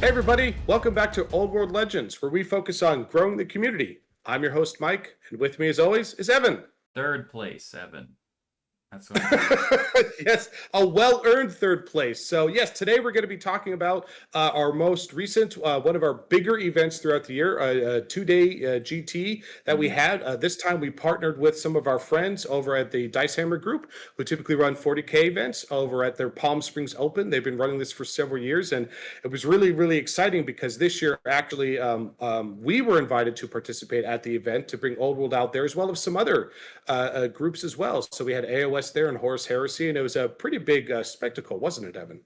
Hey, everybody, welcome back to Old World Legends, where we focus on growing the community. I'm your host, Mike, and with me, as always, is Evan. Third place, Evan. That's what I'm doing. Yes, a well earned third place. So, yes, today we're going to be talking about our most recent, one of our bigger events throughout the year, a 2 day GT that we Hmm. had. This time we partnered with some of our friends over at the Dice Hammer Group, who typically run 40K events over at their Palm Springs Open. They've been running this for several years, and it was really, really exciting because this year, actually, we were invited to participate at the event to bring Old World out there, as well as some other groups as well. So we had AOS there and Horus Heresy, and it was a pretty big spectacle, wasn't it, Evan?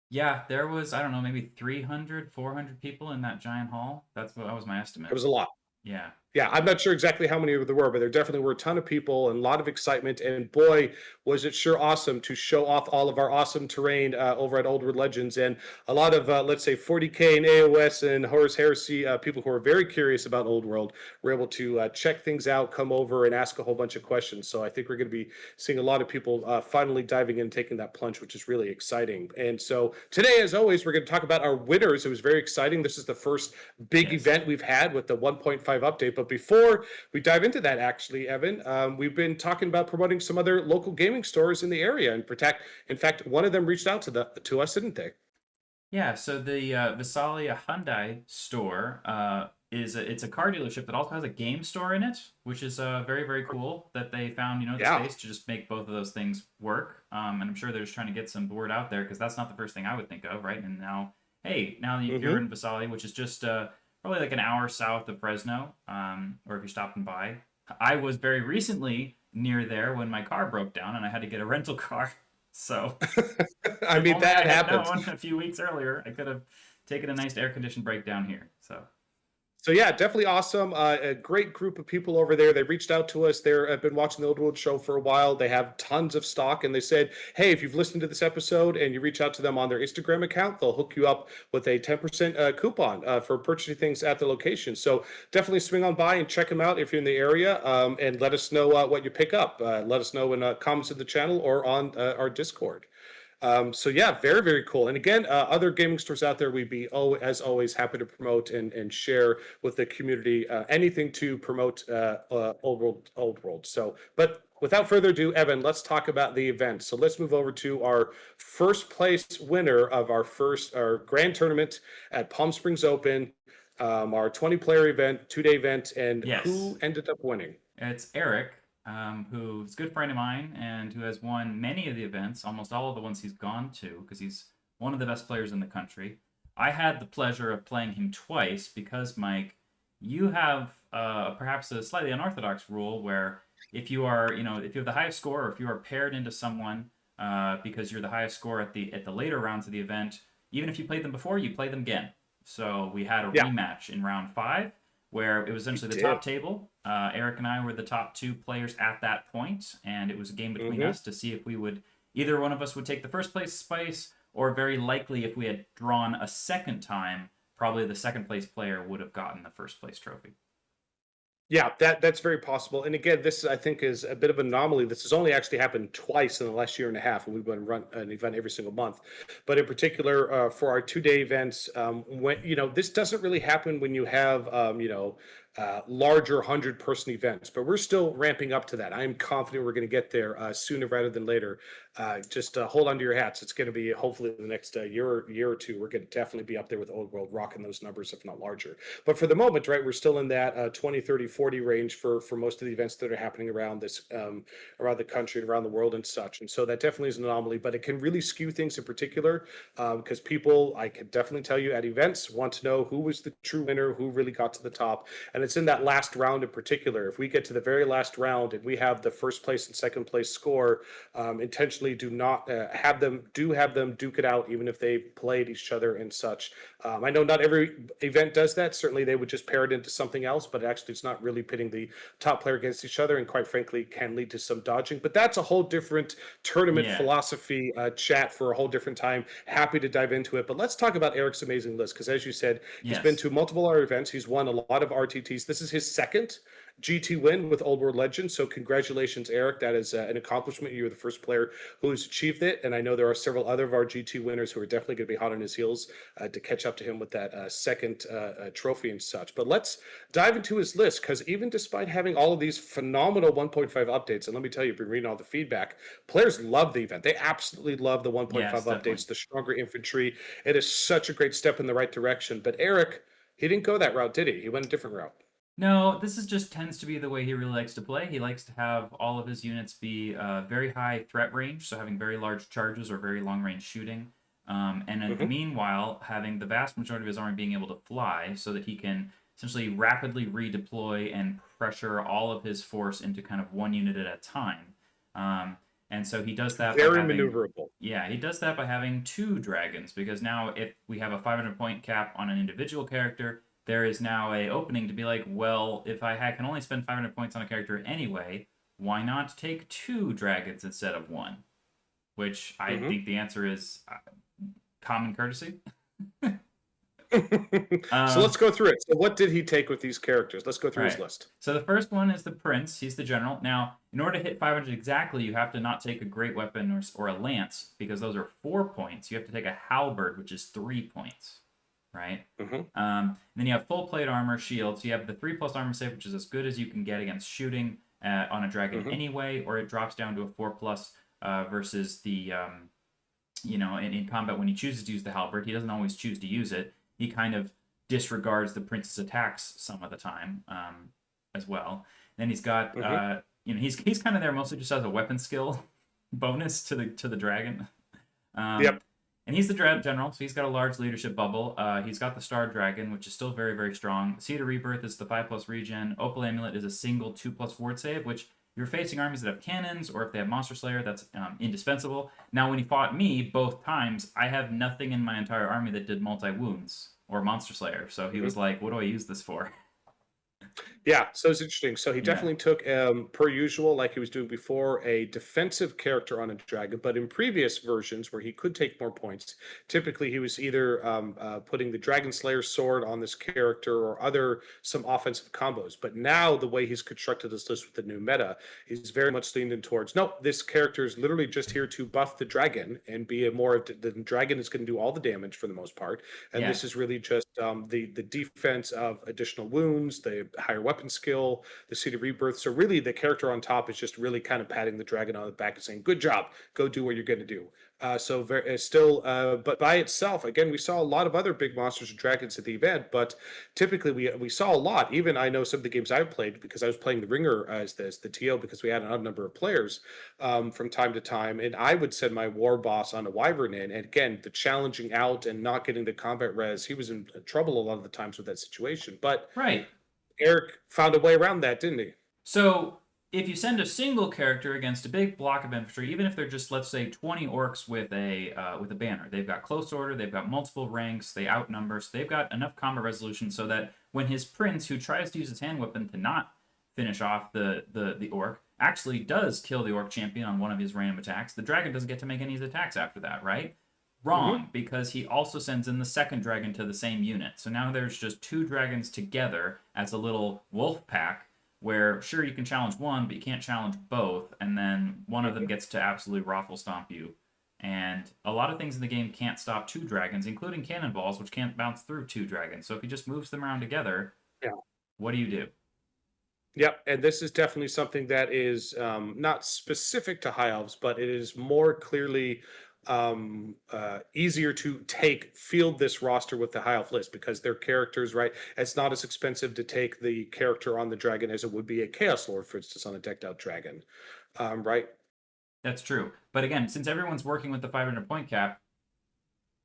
Yeah, there was, I don't know, maybe 300, 400 people in that giant hall. That was my It estimate. was a lot. Yeah. Yeah, I'm not sure exactly how many there were, but there definitely were a ton of people and a lot of excitement. And boy, was it sure awesome to show off all of our awesome terrain over at Old World Legends. And a lot of, let's say, 40K and AOS and Horus Heresy people who are very curious about Old World were able to check things out, come over and ask a whole bunch of questions. So I think we're going to be seeing a lot of people finally diving in and taking that plunge, which is really exciting. And so today, as always, we're going to talk about our winners. It was very exciting. This is the first big Yes. event we've had with the 1.5 update. But before we dive into that, actually, Evan, we've been talking about promoting some other local gaming stores in the area, and protect. In fact, one of them reached out to us, didn't they? Yeah, so the Visalia Hyundai store it's a car dealership that also has a game store in it, which is very, very cool that they found, the Yeah. space to just make both of those things work. And I'm sure they're just trying to get some word out there because that's not the first thing I would think of, right? And now, hey, now if you're Hmm. in Visalia, which is just probably like an hour south of Fresno, or if you're stopping by, I was very recently near there when my car broke down and I had to get a rental car. So I if mean, only I that had happens. known a few weeks earlier, I could have taken a nice air conditioned breakdown here. So So yeah, definitely awesome. A great group of people over there. They reached out to us. They're have been watching the Old World show for a while. They have tons of stock, and they said, "Hey, if you've listened to this episode and you reach out to them on their Instagram account, they'll hook you up with a 10% coupon for purchasing things at the location." So definitely swing on by and check them out if you're in the area, and let us know what you pick up. Let us know in comments of the channel or on our Discord. So yeah, very, very cool. And again, other gaming stores out there, we'd be as always happy to promote and share with the community anything to promote Old World. So, but without further ado, Evan, let's talk about the event. So let's move over to our first place winner of our grand tournament at Palm Springs Open, our 20-player event, 2 day event, and yes, who ended up winning? it's Eric, who's a good friend of mine and who has won many of the events, almost all of the ones he's gone to, because he's one of the best players in the country. I had the pleasure of playing him twice because, Mike, you have perhaps a slightly unorthodox rule where if you have the highest score, or if you are paired into someone because you're the highest score at the later rounds of the event, even if you played them before, you play them again. So we had a Yeah, rematch in round five where it was we essentially the did. top table. Eric and I were the top two players at that point, and it was a game between Hmm. us to see if we would either one of us would take the first place spice, or very likely if we had drawn a second time, probably the second place player would have gotten the first place trophy. Yeah, that's very possible. And again, this I think is a bit of an anomaly. This has only actually happened twice in the last year and a half, and we've been run an event every single month. But in particular, for our 2 day events, when this doesn't really happen when you have larger 100-person events. But we're still ramping up to that. I am confident we're going to get there sooner rather than later. Just hold on to your hats. It's going to be hopefully the next year or two. We're going to definitely be up there with Old World, rocking those numbers, if not larger. But for the moment, right, we're still in that 20, 30, 40 range for most of the events that are happening around around the country and around the world and such. And so that definitely is an anomaly, but it can really skew things in particular because people, I can definitely tell you at events, want to know who was the true winner, who really got to the top. And it's in that last round in particular. If we get to the very last round and we have the first place and second place score, intentionally do not have them duke it out, even if they played each other and such. I know not every event does that. Certainly, they would just pair it into something else, but actually, it's not really pitting the top player against each other, and quite frankly, can lead to some dodging. But that's a whole different tournament Yeah. philosophy chat for a whole different time. Happy to dive into it, but let's talk about Eric's amazing list because, as you said, he's been Yes. to multiple art events. He's won a lot of RTTs. This is his second, GT win with Old World Legends. So congratulations, Eric. That is an accomplishment. You were the first player who's achieved it, and I know there are several other of our GT winners who are definitely going to be hot on his heels to catch up to him with that second trophy and such. But let's dive into his list, because even despite having all of these phenomenal 1.5 updates, and let me tell you, I've been reading all the feedback, players love the event. They absolutely love the 1.5 Yes, definitely. updates, the stronger infantry. It is such a great step in the right direction. But Eric, he didn't go that route, did he? He went a different route. No, this is just tends to be the way he really likes to play. He likes to have all of his units be very high threat range, so having very large charges or very long range shooting. And in the Hmm. meanwhile, having the vast majority of his army being able to fly so that he can essentially rapidly redeploy and pressure all of his force into kind of one unit at a time. And so he does that by Very having, maneuverable. yeah, he does that by having two dragons, because now if we have a 500 point cap on an individual character, there is now a opening to be like, well, if can only spend 500 points on a character anyway, why not take two dragons instead of one? Which I Hmm. think the answer is common courtesy. So Um, let's go through it. So what did he take with these characters? Let's go through his right. list. So the first one is the prince. He's the general. Now, in order to hit 500 exactly, you have to not take a great weapon or a lance, because those are 4 points. You have to take a halberd, which is 3 points, right? Hmm. Then you have full plate armor, shield. So you have the 3+ armor save, which is as good as you can get against shooting on a dragon Hmm. anyway, or it drops down to a 4+ versus the in combat when he chooses to use the halberd. He doesn't always choose to use it. He kind of disregards the prince's attacks some of the time as well. Then he's got Hmm. he's kind of there mostly just as a weapon skill bonus to the dragon. Um, Yep. and he's the general, so he's got a large leadership bubble. He's got the Star Dragon, which is still very, very strong. Seed of Rebirth is the 5+ regen. Opal Amulet is a single 2+ ward save, which you're facing armies that have cannons, or if they have Monster Slayer, that's indispensable. Now, when he fought me both times, I have nothing in my entire army that did multi wounds or Monster Slayer. So he was like, "What do I use this for?" Yeah, so it's interesting. So he Yeah. definitely took, per usual, like he was doing before, a defensive character on a dragon. But in previous versions, where he could take more points, typically he was either putting the Dragon Slayer sword on this character or other some offensive combos. But now the way he's constructed this list with the new meta, he's very much leaned in towards, nope, this character is literally just here to buff the dragon and be a more of the dragon is going to do all the damage for the most part, and Yeah. this is really just the defense of additional wounds, the higher weapon skill, the Seed of Rebirth. So really, the character on top is just really kind of patting the dragon on the back and saying, "Good job, go do what you're going to do." So very, still, but by itself, again, we saw a lot of other big monsters and dragons at the event, but typically we saw a lot. Even I know some of the games I've played, because I was playing the Ringer as the TO, because we had an odd number of players from time to time, and I would send my war boss on a wyvern in, and again, the challenging out and not getting the combat res, he was in trouble a lot of the times with that situation. But Right. Eric found a way around that, didn't he? So if you send a single character against a big block of infantry, even if they're just, let's say, 20 orcs with a banner, they've got close order, they've got multiple ranks, they outnumber, so they've got enough combat resolution so that when his prince, who tries to use his hand weapon to not finish off the orc, actually does kill the orc champion on one of his random attacks, the dragon doesn't get to make any of his attacks after that, right? Hmm. Wrong, because he also sends in the second dragon to the same unit. So now there's just two dragons together as a little wolf pack, where sure you can challenge one, but you can't challenge both, and then one of them gets to absolutely raffle stomp you. And a lot of things in the game can't stop two dragons, including cannonballs, which can't bounce through two dragons. So if he just moves them around together, Yeah. what do you do? Yep, and this is definitely something that is not specific to High Elves, but it is more clearly easier to field this roster with the High Elf list, because their characters, right? It's not as expensive to take the character on the dragon as it would be a Chaos Lord, for instance, on a decked out dragon, right? That's true. But again, since everyone's working with the 500 point cap,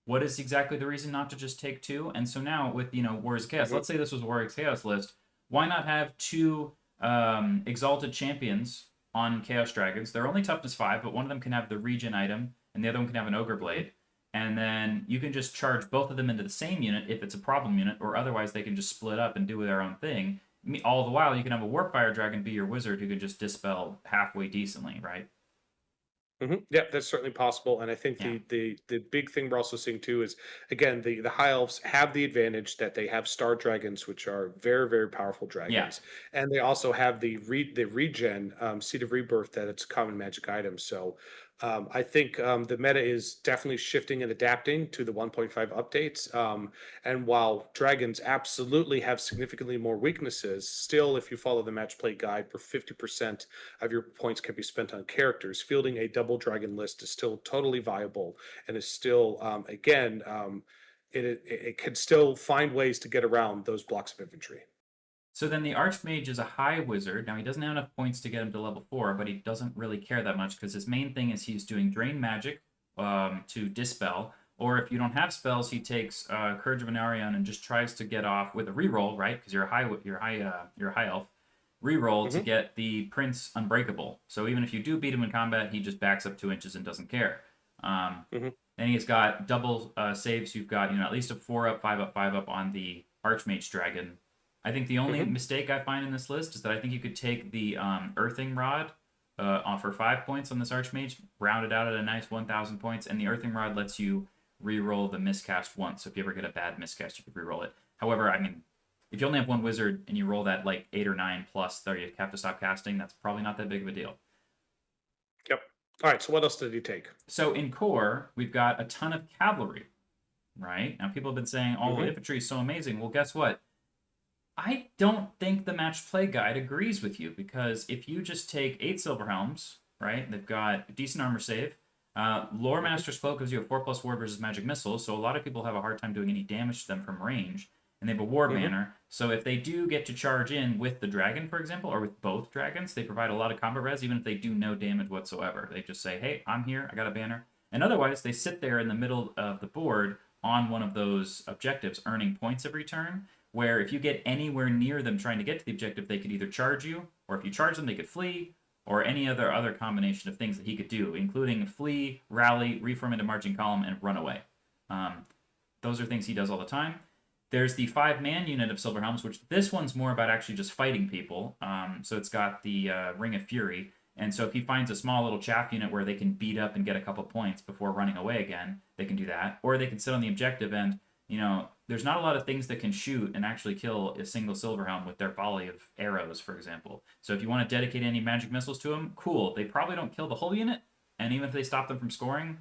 what is exactly the reason not to just take two? And so now with Warriors of Chaos, Hmm. let's say this was Warriors of Chaos list, why not have two exalted champions on Chaos Dragons? They're only toughness 5, but one of them can have the regen item, and the other one can have an Ogre Hmm. Blade. And then you can just charge both of them into the same unit if it's a problem unit, or otherwise they can just split up and do their own thing. All the while, you can have a Warpfire Dragon be your wizard who can just dispel halfway decently, right? Yeah, that's certainly possible, and I think Yeah. the big thing we're also seeing too is, again, the High Elves have the advantage that they have Star Dragons, which are very, very powerful Yeah. dragons, and they also have the regen Seed of Rebirth, that it's a common magic item. So I think the meta is definitely shifting and adapting to the 1.5 updates. And while dragons absolutely have significantly more weaknesses, still, if you follow the match play guide, for 50% of your points can be spent on characters. Fielding a double dragon list is still totally viable, and is still, it can still find ways to get around those blocks of infantry. So then the Archmage is a high wizard. Now he doesn't have enough points to get him to level 4, but he doesn't really care that much because his main thing is he's doing Drain Magic to dispel. Or if you don't have spells, he takes Courage of Anarion and just tries to get off with a reroll, right? Because you're a high elf. Reroll to Hmm. get the Prince Unbreakable. So even if you do beat him in combat, he just backs up 2 inches and doesn't care. Um, Hmm. then he's got double saves. You've got at least a 4 up, 5 up, 5 up on the Archmage Dragon. I think the only Hmm. mistake I find in this list is that I think you could take the Earthing Rod for 5 points on this Archmage, round it out at a nice 1,000 points, and the Earthing Rod lets you re-roll the miscast once. So if you ever get a bad miscast, you could re-roll it. However, I mean, if you only have one wizard and you roll that like 8 or 9 plus, there you have to stop casting. That's probably not that big of a deal. Yep. All right. So what else did he take? So in core, we've got a ton of cavalry. Right now, people have been saying, "Oh, Hmm. infantry is so amazing." Well, guess what? I don't think the match play guide agrees with you because if you just take 8 silver helms, right? They've got decent armor save. Lore Hmm. Master's Cloak gives you a 4+ ward versus magic missiles, so a lot of people have a hard time doing any damage to them from range. And they have a war Hmm. banner, so if they do get to charge in with the dragon, for example, or with both dragons, they provide a lot of combat res, even if they do no damage whatsoever. They just say, "Hey, I'm here. I got a banner." And otherwise, they sit there in the middle of the board on one of those objectives, earning points every turn, where if you get anywhere near them trying to get to the objective, they could either charge you, or if you charge them, they could flee, or any other combination of things that he could do, including flee, rally, reform into marching column, and run away. Um, those are things he does all the time. There's the 5-man unit of Silver Helms, which this one's more about actually just fighting people. So it's got the Ring of Fury. And so if he finds a small little chaff unit where they can beat up and get a couple points before running away again, they can do that. Or they can sit on the objective and, there's not a lot of things that can shoot and actually kill a single Silver Helm with their volley of arrows, for example. So if you want to dedicate any magic missiles to him, cool. They probably don't kill the whole unit. And even if they stop them from scoring,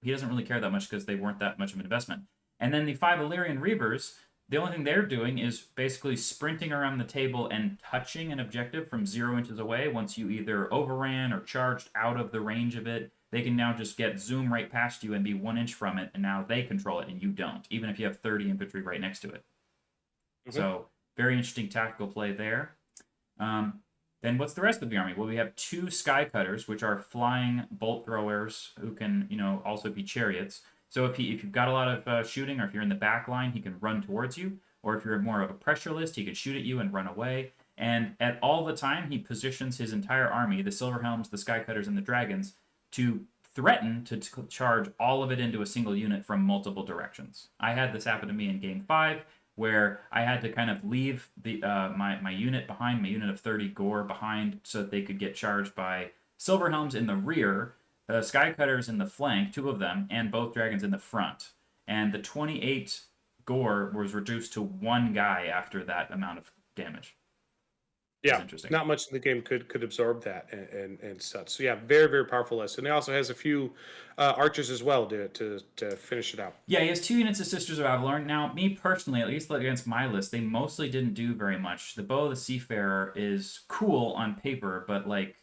he doesn't really care that much because they weren't that much of an investment. And then the 5 Illyrian Reavers, the only thing they're doing is basically sprinting around the table and touching an objective from 0 inches away. Once you either overran or charged out of the range of it, they can now just get zoom right past you and be 1 inch from it, and now they control it and you don't, even if you have 30 infantry right next to it. Hmm. So very interesting tactical play there. Um, then what's the rest of the army? Well, we have 2 Sky Cutters, which are flying bolt throwers who can, also be chariots. So if you've got a lot of shooting, or if you're in the back line, he can run towards you. Or if you're more of a pressure list, he could shoot at you and run away. And at all the time, he positions his entire army, the Silver Helms, the Sky Cutters, and the Dragons, to threaten to charge all of it into a single unit from multiple directions. I had this happen to me in Game 5, where I had to kind of leave the my unit behind, my unit of 30 gore behind, so that they could get charged by Silver Helms in the rear, Sky Cutters in the flank, 2 of them, and both dragons in the front. And the 28 gore was reduced to 1 guy after that amount of damage. It was Yeah, interesting. not much in the game could absorb that and such. So yeah, very, very powerful list, and he also has a few archers as well to finish it out. Yeah, he has 2 units of Sisters of Avalorn. Now, me personally, at least against my list, they mostly didn't do very much. The Bow of the Seafarer is cool on paper, but like,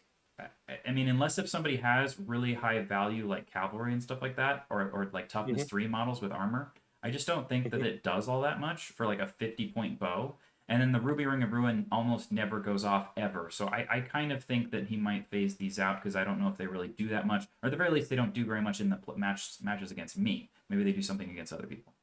I mean, unless if somebody has really high value like cavalry and stuff like that, or like Hmm. toughness 3 models with armor, I just don't think that Hmm. it does all that much for like a 50-point bow. And then the Ruby Ring of Ruin almost never goes off ever. So I kind of think that he might phase these out because I don't know if they really do that much. Or at the very least, they don't do very much in the matches against me. Maybe they do something against other people.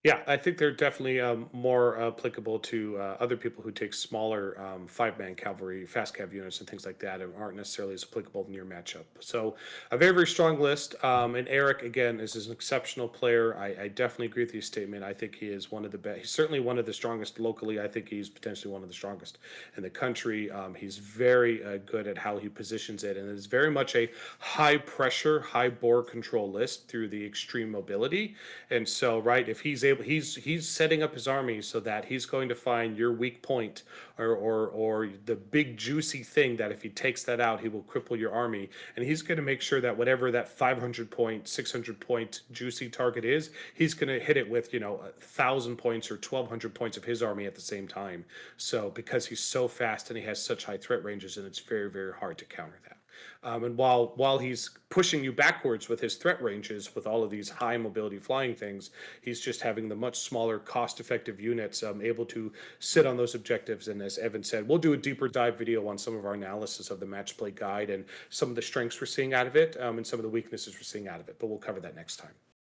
Yeah, I think they're definitely more applicable to other people who take smaller five-man cavalry, fast cav units, and things like that, and aren't necessarily as applicable in your matchup. So, a very, very strong list. And Eric, again, is an exceptional player. I definitely agree with your statement. I think he is one of the best. He's certainly one of the strongest locally. I think he's potentially one of the strongest in the country. He's very good at how he positions it, and it's very much a high pressure, high bore control list through the extreme mobility. And so, right, if he's able, he's setting up his army so that he's going to find your weak point, or the big juicy thing that if he takes that out, he will cripple your army. And he's going to make sure that whatever that 500 point, 600 point juicy target is, he's going to hit it with 1,000 points or 1,200 points of his army at the same time. So because he's so fast and he has such high threat ranges, and it's very, very hard to counter that. And while he's pushing you backwards with his threat ranges, with all of these high mobility flying things, he's just having the much smaller, cost-effective units able to sit on those objectives. And as Evan said, we'll do a deeper dive video on some of our analysis of the match play guide and some of the strengths we're seeing out of it, and some of the weaknesses we're seeing out of it. But we'll cover that next time.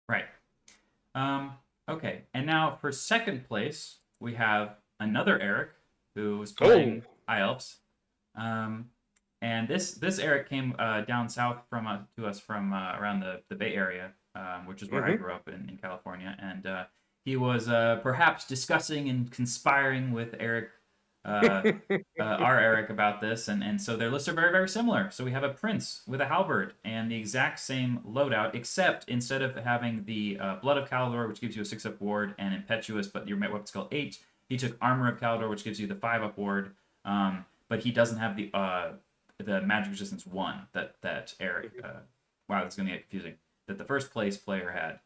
Right. Okay. And now for second place, we have another Eric who is Oh. playing High Elves. Um, and this Eric came down south from to us from around the Bay Area, which is where I Mm-hmm. grew up in California. And he was perhaps discussing and conspiring with Eric, uh, our Eric, about this. And so their lists are very, very similar. So we have a Prince with a halberd and the exact same loadout, except instead of having the Blood of Caldor, which gives you a 6-up ward, and Impetuous, but your weapon skill 8, he took Armor of Caldor, which gives you the 5-up ward. But he doesn't have the magic resistance 1 that Eric. Wow, this is gonna get confusing. That the first place player had.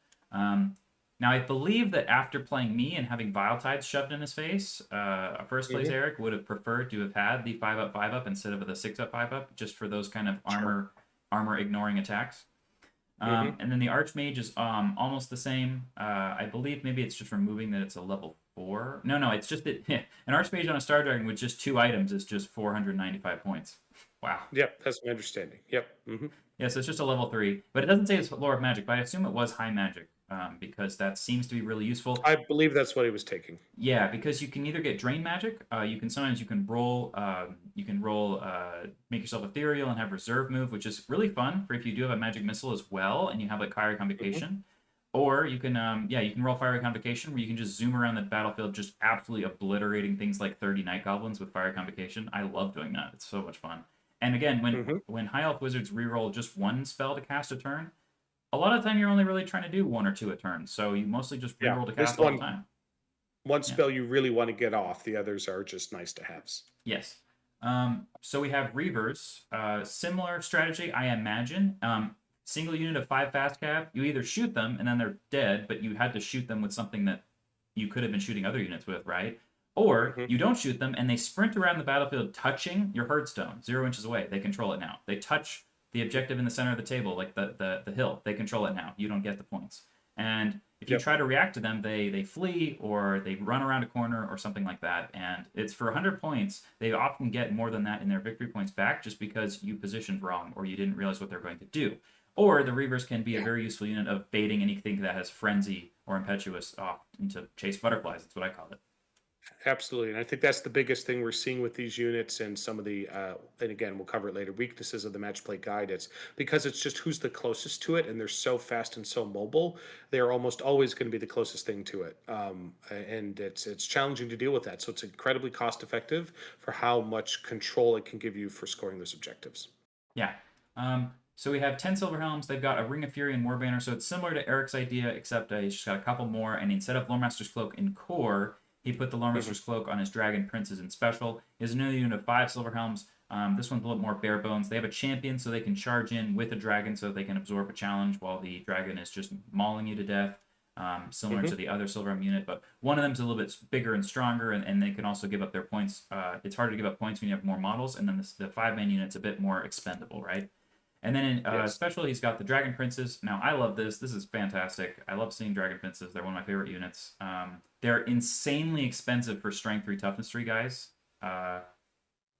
Now I believe that after playing me and having Vile Tides shoved in his face, a first place Mm-hmm. Eric would have preferred to have had the 5-up 5-up instead of the 6-up 5-up, just for those kind of Sure. armor ignoring attacks. Mm-hmm. And then the Archmage is almost the same. I believe maybe it's just removing that it's a level 4. No, it's just that an Archmage on a Star Dragon with just 2 items is just 495 points. Wow. Yep, that's my understanding. Yep. Mm-hmm. Yeah, so it's just a level 3. But it doesn't say it's Lore of Magic, but I assume it was High Magic, because that seems to be really useful. I believe that's what he was taking. Yeah, because you can either get Drain Magic, you can roll, make yourself ethereal and have reserve move, which is really fun for if you do have a magic missile as well, and you have like Fiery Mm-hmm. Convocation. Or you can, you can roll Fiery Convocation, where you can just zoom around the battlefield, just absolutely obliterating things like 30 Night Goblins with Fiery Convocation. I love doing that; it's so much fun. And again, Mm-hmm. when High Elf Wizards reroll just one spell to cast a turn, a lot of the time you're only really trying to do 1 or 2 a turn, so you mostly just Yeah, reroll to this cast all the one time. one Yeah. spell you really want to get off. The others are just nice to haves. Yes. So we have Reavers. Similar strategy, I imagine. Single unit of 5 fast cav. You either shoot them and then they're dead, but you had to shoot them with something that you could have been shooting other units with, right? Or Mm-hmm. you don't shoot them and they sprint around the battlefield touching your herdstone 0 inches away. They control it now. They touch the objective in the center of the table, like the hill. They control it now. You don't get the points. And if you Yep. try to react to them, they flee or they run around a corner or something like that. And it's for 100 points. They often get more than that in their victory points back just because you positioned wrong or you didn't realize what they're going to do. Or the Reavers can be a very useful unit of baiting anything that has Frenzy or Impetuous off into chase butterflies. That's what I call it. Absolutely. And I think that's the biggest thing we're seeing with these units and some of the, and again, we'll cover it later, weaknesses of the match play guide. It's because it's just who's the closest to it, and they're so fast and so mobile, they're almost always going to be the closest thing to it. And it's challenging to deal with that. So it's incredibly cost effective for how much control it can give you for scoring those objectives. Yeah. So we have 10 Silver Helms. They've got a Ring of Fury and War Banner. So it's similar to Eric's idea, except he's just got a couple more. And instead of Loremaster's Cloak in core, he put the Hmm. Loremaster's Cloak on his Dragon Princes in special. He has another unit of 5 Silver Helms. This one's a little more bare bones. They have a champion, so they can charge in with a dragon, so they can absorb a challenge while the dragon is just mauling you to death, similar Hmm. to the other Silver Helm unit. But one of them's a little bit bigger and stronger, and they can also give up their points. It's harder to give up points when you have more models, and then the 5-man unit's a bit more expendable, right? And then in Yes. special, he's got the Dragon Princes. Now, I love this. This is fantastic. I love seeing Dragon Princes. They're one of my favorite units. They're insanely expensive for Strength 3, Toughness 3 guys. Uh,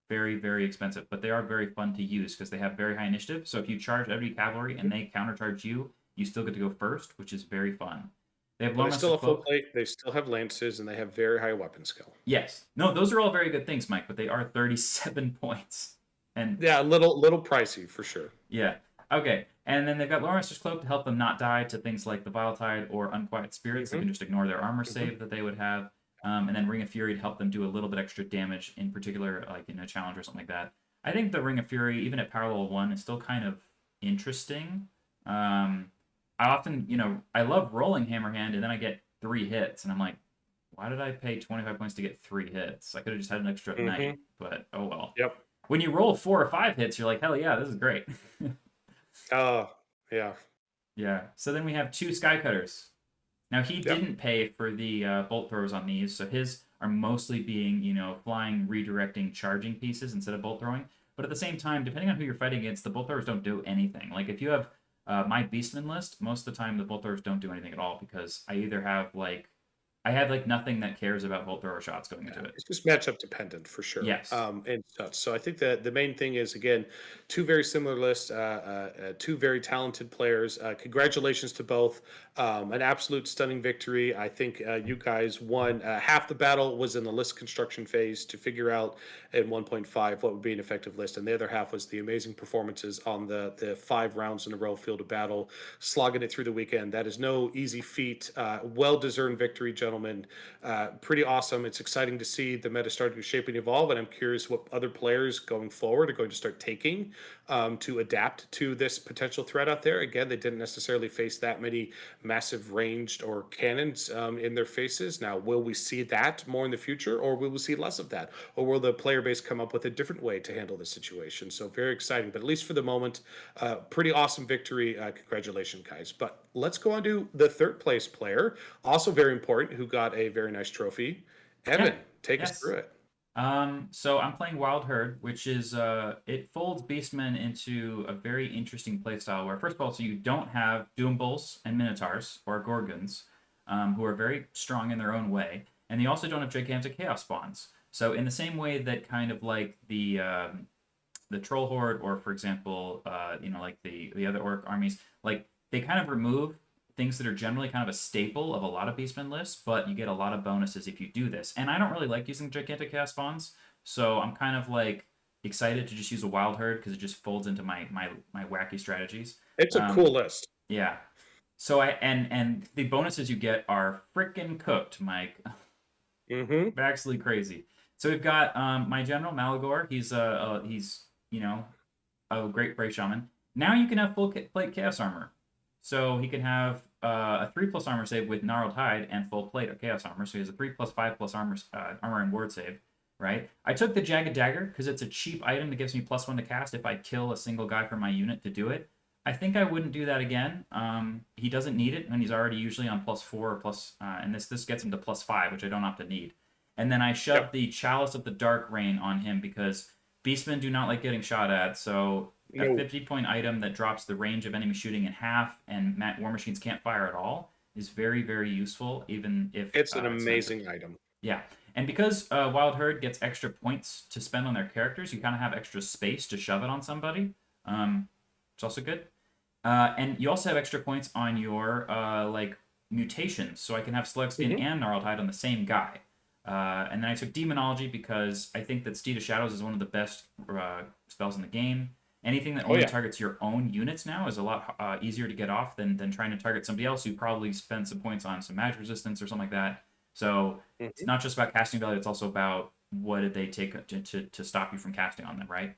very, very expensive, but they are very fun to use because they have very high initiative. So if you charge enemy cavalry and they countercharge you, you still get to go first, which is very fun. They have But long they still rusted have full cloak. plate. They still have lances, and they have very high weapon skill. Yes. No, those are all very good things, Mike, but they are 37 points. And Yeah, a little pricey for sure. yeah. Okay. And then they've got Loremaster's Cloak to help them not die to things like the Vile Tide or Unquiet Spirits. They Hmm. can just ignore their armor Hmm. save that they would have. And then Ring of Fury to help them do a little bit extra damage, in particular, like in a challenge or something like that. I think the Ring of Fury, even at power level 1, is still kind of interesting. I often, I love rolling Hammer Hand, and then I get 3 hits, and I'm like, why did I pay 25 points to get 3 hits? I could have just had an extra at night, Hmm. but oh well. Yep. When you roll 4 or 5 hits, you're like, hell yeah, this is great. Oh, yeah. Yeah. So then we have 2 Skycutters. Now he Yep. didn't pay for the bolt throwers on these, so his are mostly being, flying, redirecting, charging pieces instead of bolt throwing. But at the same time, depending on who you're fighting against, the bolt throwers don't do anything. Like if you have my Beastmen list, most of the time the bolt throwers don't do anything at all because I have like nothing that cares about bolt thrower shots going Yeah, into it. it's just matchup dependent for sure, Yes. and such. So I think that the main thing is again, two very similar lists, two very talented players. Congratulations to both! An absolute stunning victory. I think you guys won. Half the battle was in the list construction phase to figure out in 1.5 what would be an effective list, and the other half was the amazing performances on the 5 rounds in a row field of battle, slogging it through the weekend. That is no easy feat. Well deserved victory, gentlemen. Pretty awesome. It's exciting to see the meta starting to shape and evolve, and I'm curious what other players going forward are going to start taking to adapt to this potential threat out there. Again, they didn't necessarily face that many massive ranged or cannons in their faces. Now, will we see that more in the future, or will we see less of that, or will the player base come up with a different way to handle the situation? So very exciting, but at least for the moment, pretty awesome victory. Congratulations, guys. But let's go on to the third place player, also very important, who got a very nice trophy. Yeah. Evan, take us Yes. through it. So I'm playing Wild Herd, which is it folds Beastmen into a very interesting playstyle where first of all, so you don't have Doom Bulls and Minotaurs or Gorgons, who are very strong in their own way, and you also don't have gigantic chaos spawns. So in the same way that kind of like the Troll Horde, or for example, like the other Orc armies, like they kind of remove things that are generally kind of a staple of a lot of Beastmen lists, but you get a lot of bonuses if you do this. And I don't really like using gigantic chaos spawns, so I'm kind of like excited to just use a Wild Herd because it just folds into my wacky strategies. It's a Um, cool list. yeah. So and the bonuses you get are freaking cooked, Mike. Mm-hmm. Absolutely crazy. So we've got my general Malagor. He's a great Brave Shaman. Now you can have full plate Chaos Armor. So he can have a 3+ armor save with Gnarled Hide and full plate of Chaos Armor. So he has a 3+5+ armor and ward save, right? I took the Jagged Dagger because it's a cheap item that gives me +1 to cast if I kill a single guy from my unit to do it. I think I wouldn't do that again. He doesn't need it, and he's already usually on +4 or and this gets him to +5, which I don't often need. And then I shoved Yep. the Chalice of the Dark Rain on him because Beastmen do not like getting shot at, so a No, 50-point item that drops the range of enemy shooting in half and War Machines can't fire at all is very, very useful, even if it's an it's not good. amazing item. Yeah. And because Wild Herd gets extra points to spend on their characters, you kind of have extra space to shove it on somebody. It's also good. And you also have extra points on your mutations, so I can have Slug Skin Mm-hmm. and Gnarled Hide on the same guy. And then I took Demonology because I think that Steed of Shadows is one of the best spells in the game. Anything that Oh only yeah. targets your own units now is a lot easier to get off than trying to target somebody else who probably spent some points on some magic resistance or something like that. So it's Mm-hmm. not just about casting value; it's also about what did they take to stop you from casting on them, right?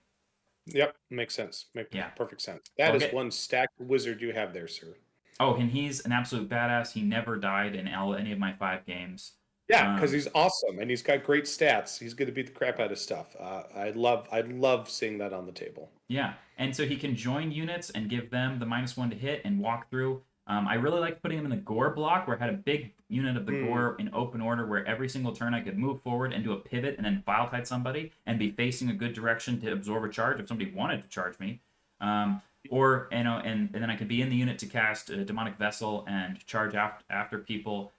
Yep. Makes sense. Make Yeah. perfect sense. So That I'll is get. one stacked wizard you have there, sir. Oh, and he's an absolute badass. He never died in any of my 5 games. Yeah, because Um, he's awesome and he's got great stats. He's going to beat the crap out of stuff. I love seeing that on the table. Yeah, and so he can join units and give them the -1 to hit and walk through. I really liked putting him in the gore block where I had a big unit of the Mm, gore in open order where every single turn I could move forward and do a pivot and then file tide somebody and be facing a good direction to absorb a charge if somebody wanted to charge me. Or and then I could be in the unit to cast a demonic vessel and charge after people.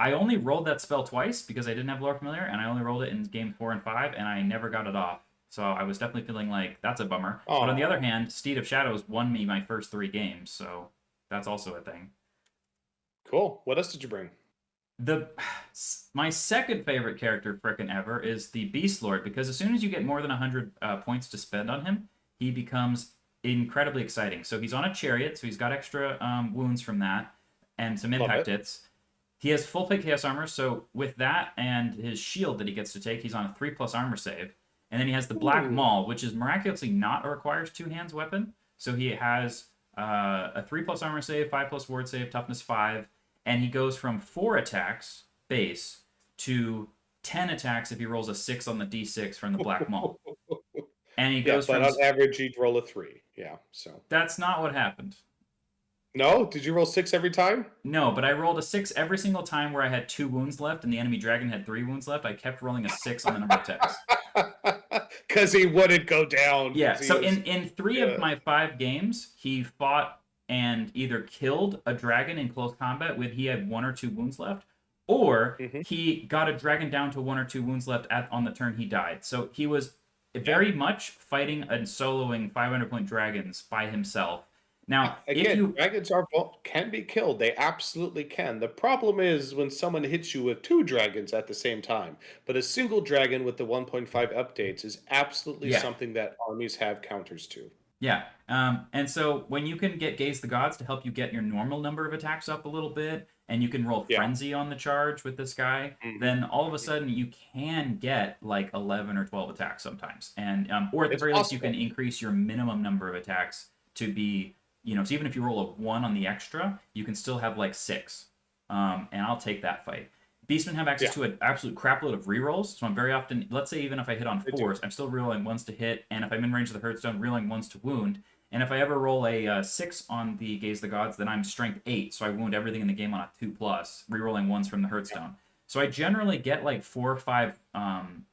I only rolled that spell twice because I didn't have Lore Familiar, and I only rolled it in game 4 and 5, and I never got it off. So I was definitely feeling like that's a bummer. But on the other oh, hand, Steed of Shadows won me my first 3 games, so that's also a thing. Cool. What else did you bring? The my second favorite character frickin' ever is the Beast Lord, because as soon as you get more than 100 points to spend on him, he becomes incredibly exciting. So he's on a chariot, so he's got extra wounds from that and some Love impact it. hits. He has full plate chaos armor, so with that and his shield that he gets to take, he's on a 3+ armor save. And then he has the Black Ooh. Maul, which is miraculously not a requires two hands weapon. So he has a 3+ armor save, 5+ ward save, toughness 5, and he goes from 4 attacks base to 10 attacks if he rolls a 6 on the d6 from the Black Maul. And he Yeah, goes but from. on average, you'd roll a 3. Yeah, so. That's not what happened. No? Did you roll 6 every time? No, but I rolled a 6 every single time where I had 2 wounds left and the enemy dragon had 3 wounds left. I kept rolling a 6 on the number of attacks. Because he wouldn't go down. Yeah, 'Cause he so is, in 3 of yeah. my 5 games, he fought and either killed a dragon in close combat with he had 1 or 2 wounds left, or Mhm. he got a dragon down to 1 or 2 wounds left on the turn he died. So he was very much fighting and soloing 500-point dragons by himself. Now, if Again, you dragons can be killed. They absolutely can. The problem is when someone hits you with 2 dragons at the same time. But a single dragon with the 1.5 updates is absolutely yeah, something that armies have counters to. Yeah. And so when you can get Gaze the Gods to help you get your normal number of attacks up a little bit, and you can roll Yeah. Frenzy on the charge with this guy, Mhm. then all of a Mhm. sudden you can get like 11 or 12 attacks sometimes. And or at the It's very least, you can possible. increase your minimum number of attacks to be, so even if you roll a 1 on the extra, you can still have like 6. And I'll take that fight. Beastmen have access Yeah, to an absolute crapload of rerolls, so I'm very often, let's say even if I hit on they do. 4s, I'm still rerolling 1s to hit, and if I'm in range of the Hearthstone, rerolling 1s to wound. And if I ever roll a 6 on the Gaze the Gods, then I'm strength 8, so I wound everything in the game on a 2+, rerolling 1s from the Yeah. Hearthstone. So I generally get like 4 or 5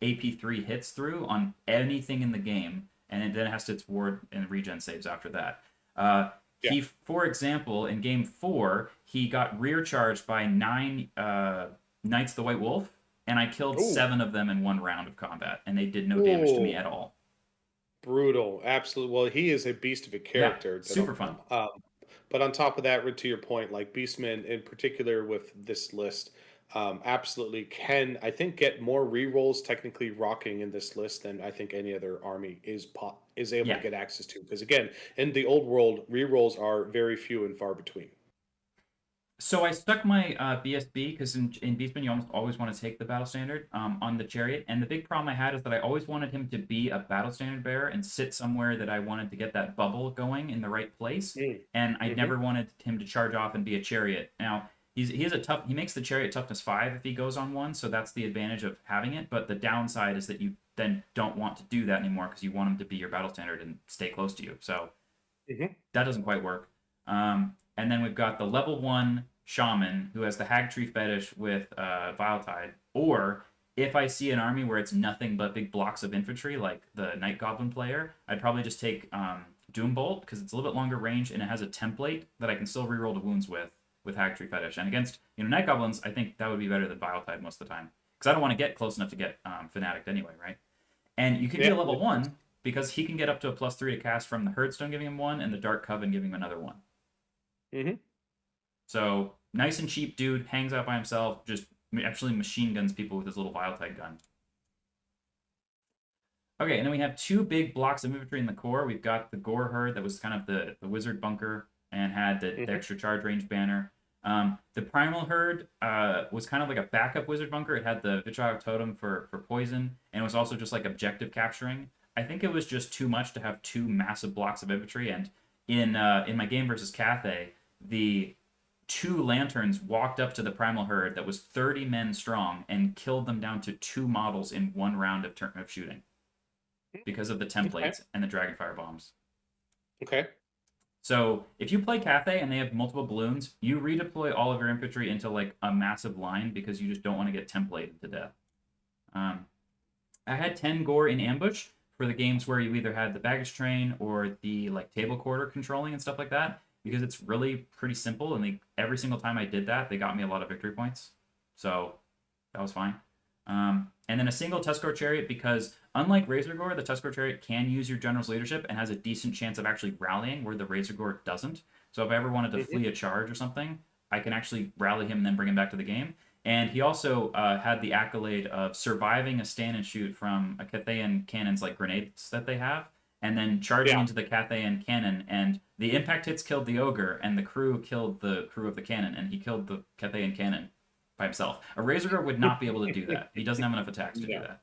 AP3 hits through on anything in the game, and then it has to its ward and regen saves after that. Yeah. For example, in game 4, he got rear charged by 9 Knights of the White Wolf, and I killed Ooh. 7 of them in 1 round of combat, and they did no damage to me Ooh. at all. Brutal. Absolutely. Well, he is a beast of a Yeah, character. super fun. But on top of that, to your point, like Beastmen in particular with this list, absolutely can, I think, get more rerolls technically rocking in this list than I think any other army is able to Yeah. get access to. Because again, in the old world, rerolls are very few and far between. So I stuck my BSB because in Beastman you almost always want to take the battle standard on the chariot, and the big problem I had is that I always wanted him to be a battle standard bearer and sit somewhere that I wanted to get that bubble going in the right place, Mm. and I Hmm. never wanted him to charge off and be a chariot. Now he makes the chariot toughness 5 if he goes on 1, so that's the advantage of having it. But the downside is that you then don't want to do that anymore because you want him to be your battle standard and stay close to you. So Hmm. that doesn't quite work. And then we've got the level 1 shaman who has the hag tree fetish with Vile Tide. Or if I see an army where it's nothing but big blocks of infantry, like the Night Goblin player, I'd probably just take Doombolt because it's a little bit longer range and it has a template that I can still reroll the wounds with hag tree fetish. And against Night Goblins, I think that would be better than Vile Tide most of the time because I don't want to get close enough to get Fanaticked anyway, right? And you can be Yeah. a level 1 because he can get up to a +3 to cast from the Herdstone giving him 1 and the Dark Coven giving him another 1. Hmm. So nice and cheap dude, hangs out by himself, just actually machine guns people with his little Vile Tide gun. Okay, and then we have 2 big blocks of infantry in the core. We've got the Gore Herd that was kind of the wizard bunker and had the Hmm. extra charge range banner. The Primal Herd was kind of like a backup wizard bunker. It had the Vitriolic Totem for poison, and it was also just like objective capturing. I think it was just too much to have 2 massive blocks of infantry, and in my game versus Cathay, the 2 lanterns walked up to the Primal Herd that was 30 men strong and killed them down to 2 models in 1 round of shooting because of the Okay. templates and the Dragonfire bombs. Okay. So if you play Cathay and they have multiple balloons, you redeploy all of your infantry into like a massive line because you just don't want to get templated to death. I had 10 gore in ambush for the games where you either had the baggage train or the like table quarter controlling and stuff like that because it's really pretty simple and every single time I did that they got me a lot of victory points, so that was fine. And then a single Tuskar chariot because unlike Razor Gore, the Tuskar chariot can use your general's leadership and has a decent chance of actually rallying where the Razor Gore doesn't. So if I ever wanted to Hmm. flee a charge or something, I can actually rally him and then bring him back to the game. And he also had the accolade of surviving a stand and shoot from a Cathayan cannons like grenades that they have, and then charging Yeah. into the Cathayan cannon. And the impact hits killed the ogre, and the crew killed the crew of the cannon, and he killed the Cathayan cannon by himself. A Razor would not be able to do that. He doesn't have enough attacks to do Yeah. that.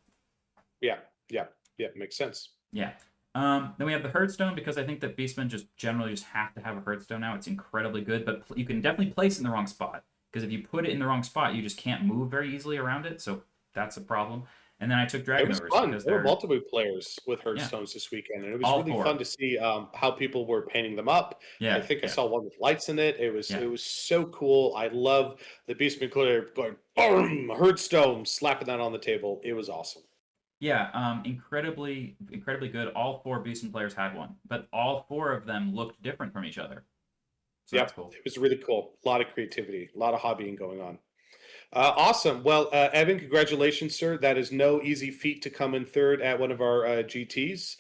Yeah. Yeah. Yeah. Makes sense. Yeah. Then we have the Hearthstone because I think that Beastmen just generally just have to have a Hearthstone now. It's incredibly good, but you can definitely place it in the wrong spot because if you put it in the wrong spot, you just can't move very easily around it. So that's a problem. And then I took It Dragon was Ogres fun. because There were they're multiple players with yeah Hearthstones this weekend, and it was all really fun four. to see how people were painting them up. I Yeah, think I yeah, saw one with lights in it. It yeah, was so cool. I love the Beastman player going boom, Hearthstone, slapping that on the table. It was awesome. yeah. Incredibly good. All four Beastmen players had one, but all four of them looked different from each other. So that's Yep, cool. it was really cool. A lot of creativity, a lot of hobbying going on. Awesome. Well, Evan, congratulations, sir. That is no easy feat to come in third at one of our GTs.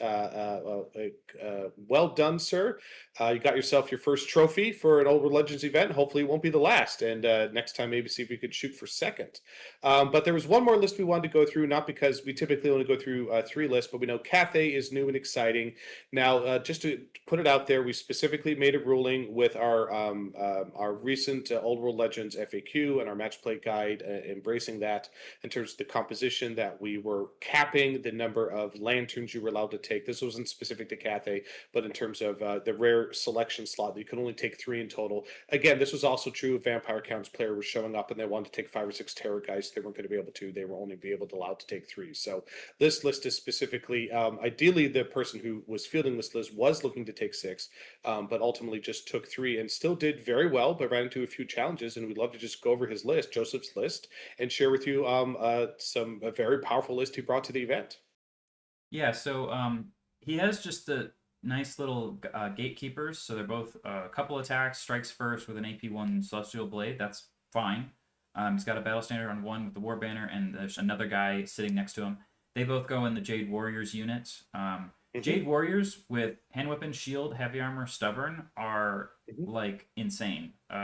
Well done, sir. You got yourself your first trophy for an Old World Legends event. Hopefully, it won't be the last. And next time, maybe see if we could shoot for second. But there was one more list we wanted to go through, not because we typically only go through three lists, but we know Cathay is new and exciting. Now, just to put it out there, we specifically made a ruling with our recent Old World Legends FAQ and our match play guide, embracing that in terms of the composition, that we were capping the number of lanterns you were allowed to take. This wasn't specific to Cathay, but in terms of the rare selection slot, you could only take 3 in total. Again, this was also true if Vampire Counts player was showing up and they wanted to take 5 or 6 Terror guys. They weren't going to be able to. They were only be able to allowed to take 3. So this list is specifically, ideally, the person who was fielding this list was looking to take 6, but ultimately just took 3 and still did very well, but ran into a few challenges. And we'd love to just go over his list, Joseph's list, and share with you a very powerful list he brought to the event. Yeah, so he has just the nice little gatekeepers. So they're both a couple attacks, strikes first with an AP1 Celestial Blade. That's fine. He's got a battle standard on one with the War Banner, and there's another guy sitting next to him. They both go in the Jade Warriors unit. Hmm. Jade Warriors with Hand Weapon, Shield, Heavy Armor, Stubborn are Hmm. like insane. They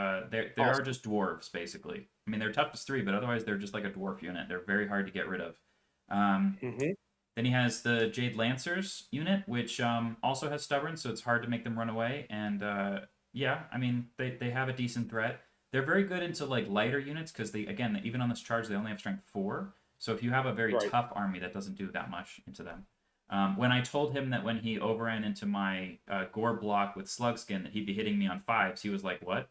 are Awesome. just dwarves basically. I mean, they're tough as 3, but otherwise they're just like a dwarf unit. They're very hard to get rid of. Hmm. Then he has the Jade Lancers unit, which also has Stubborn, so it's hard to make them run away. And yeah, I mean, they have a decent threat. They're very good into like lighter units because they, again, even on this charge, they only have strength 4. So if you have a very Right. tough army, that doesn't do that much into them. When I told him that when he overran into my gore block with Slugskin that he'd be hitting me on 5s, he was like, "What?"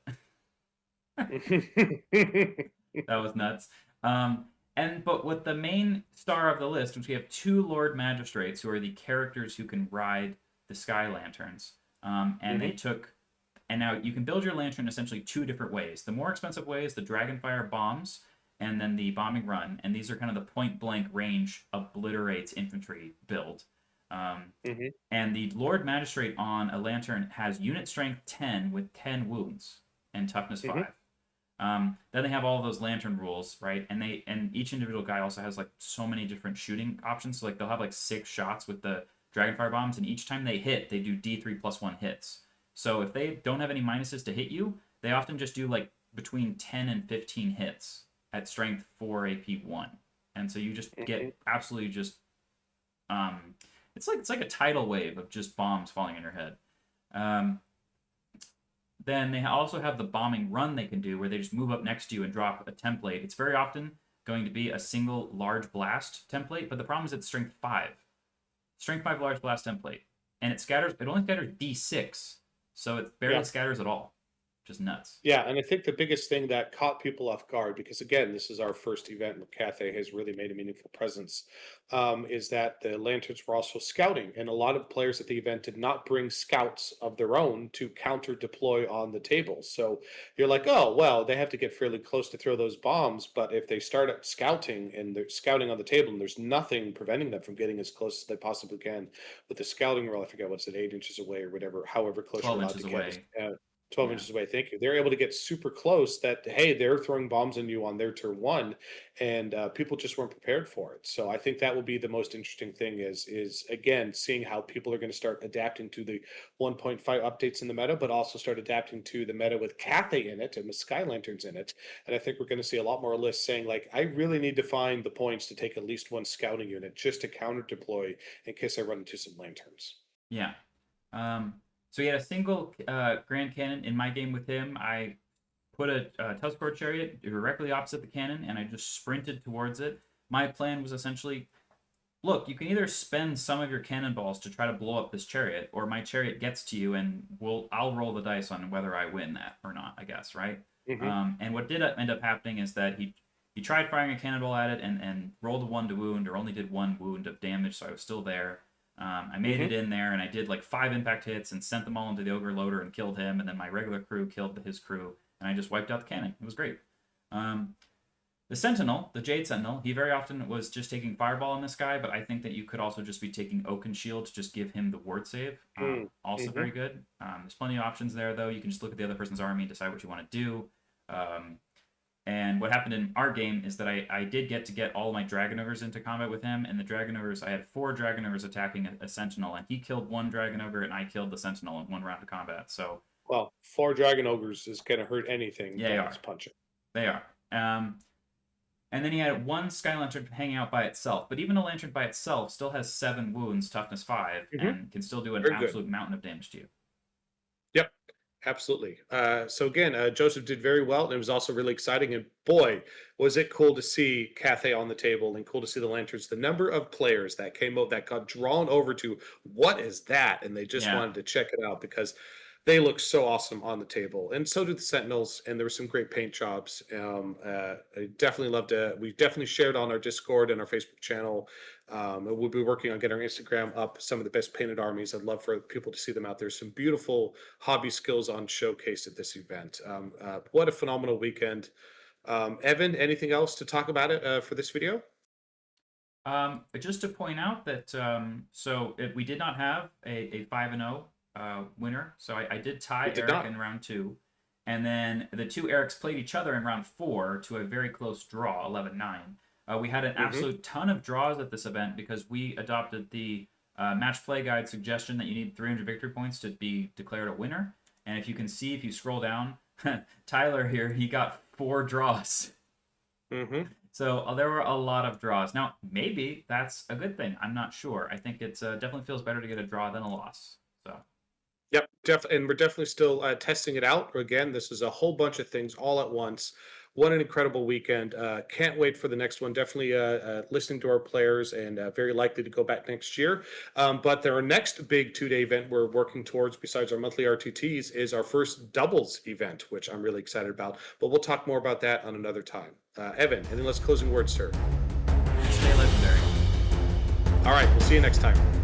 That was nuts. Um, but with the main star of the list, which we have 2 Lord Magistrates who are the characters who can ride the Sky Lanterns, and they Hmm. took. And now you can build your lantern essentially 2 different ways. The more expensive way is the Dragonfire bombs, and then the bombing run. And these are kind of the point blank range obliterates infantry build. Um, Hmm. and the Lord Magistrate on a lantern has unit strength 10 with 10 wounds and toughness Hmm. 5. Then they have all those lantern rules, right? And each individual guy also has like so many different shooting options. So like they'll have like 6 shots with the Dragonfire bombs, and each time they hit, they do D3+1 hits. So if they don't have any minuses to hit you, they often just do like between 10 and 15 hits at strength 4 AP1. And so you just Hmm. get absolutely just um it's like a tidal wave of just bombs falling in your head. Um, then they also have the bombing run they can do where they just move up next to you and drop a template. It's very often going to be a single large blast template, but the problem is it's strength 5. Strength 5 large blast template. And it only scatters D6. So it barely Yeah. scatters at all. Just nuts. Yeah, and I think the biggest thing that caught people off guard, because again, this is our first event where Cathay has really made a meaningful presence, is that the lanterns were also scouting, and a lot of players at the event did not bring scouts of their own to counter deploy on the table. So you're like, oh well, they have to get fairly close to throw those bombs, but if they start at scouting and they're scouting on the table, and there's nothing preventing them from getting as close as they possibly can with the scouting roll, I forget what's it, 8 inches away or whatever, however close you're 12 allowed inches to get. away. 12 Yeah. inches away. Thank you. They're able to get super close that, hey, they're throwing bombs on you on their turn one, and people just weren't prepared for it. So I think that will be the most interesting thing is again seeing how people are going to start adapting to the 1.5 updates in the meta, but also start adapting to the meta with Cathay in it and with Sky Lanterns in it. And I think we're going to see a lot more lists saying like, I really need to find the points to take at least one scouting unit just to counter deploy in case I run into some lanterns. Yeah. Um, so he had a single Grand Cannon in my game with him. I put a Tuskor chariot directly opposite the cannon, and I just sprinted towards it. My plan was essentially, look, you can either spend some of your cannonballs to try to blow up this chariot, or my chariot gets to you, and I'll roll the dice on whether I win that or not. I guess, right? Hmm. And what did end up happening is that he tried firing a cannonball at it and rolled a 1 to wound, or only did 1 wound of damage, so I was still there. I made it Hmm. in there, and I did like 5 impact hits and sent them all into the ogre loader and killed him, and then my regular crew killed his crew, and I just wiped out the cannon. It was great. Um, the Sentinel, the Jade Sentinel, he very often was just taking Fireball on this guy, but I think that you could also just be taking Oaken Shield to just give him the ward save. Also Hmm. very good. There's plenty of options there, though. You can just look at the other person's army and decide what you want to do. Um, and what happened in our game is that I did get all my Dragon Ogres into combat with him, and the Dragon Ogres, I had 4 Dragon Ogres attacking a Sentinel, and he killed 1 Dragon Ogre, and I killed the Sentinel in 1 round of combat. So Well, 4 Dragon Ogres is going to hurt anything yeah, they that are. is punching. They are. And then he had 1 Sky Lantern hanging out by itself, but even a Lantern by itself still has 7 wounds, toughness 5, Hmm. and can still do an Very good. absolute mountain of damage to you. Yep, absolutely. So again, Joseph did very well, and it was also really exciting. And boy, was it cool to see Cathay on the table, and cool to see the lanterns. The number of players that came out that got drawn over to what is that, and they just Yeah. wanted to check it out because they look so awesome on the table, and so did the Sentinels. And there were some great paint jobs. I definitely loved it. We definitely shared on our Discord and our Facebook channel. And we'll be working on getting our Instagram up. Some of the best painted armies. I'd love for people to see them out there. Some beautiful hobby skills on showcase at this event. What a phenomenal weekend. Evan, anything else to talk about it for this video? Just to point out that we did not have a 5-0 winner, so I did tie We did Eric not. in round 2, and then the 2 Erics played each other in round 4 to a very close draw, 11-9. We had an Hmm. absolute ton of draws at this event because we adopted the match play guide suggestion that you need 300 victory points to be declared a winner. And if you can see, if you scroll down, Tyler here, he got 4 draws. Hmm. So there were a lot of draws. Now, maybe that's a good thing. I'm not sure. I think it's definitely feels better to get a draw than a loss. So Yep, and we're definitely still testing it out. Again, this is a whole bunch of things all at once. What an incredible weekend! Can't wait for the next one. Definitely listening to our players, and very likely to go back next year. But our next big 2-day event we're working towards, besides our monthly RTTs, is our first doubles event, which I'm really excited about. But we'll talk more about that on another time. Evan, any last closing words, sir? stay legendary. All right, we'll see you next time.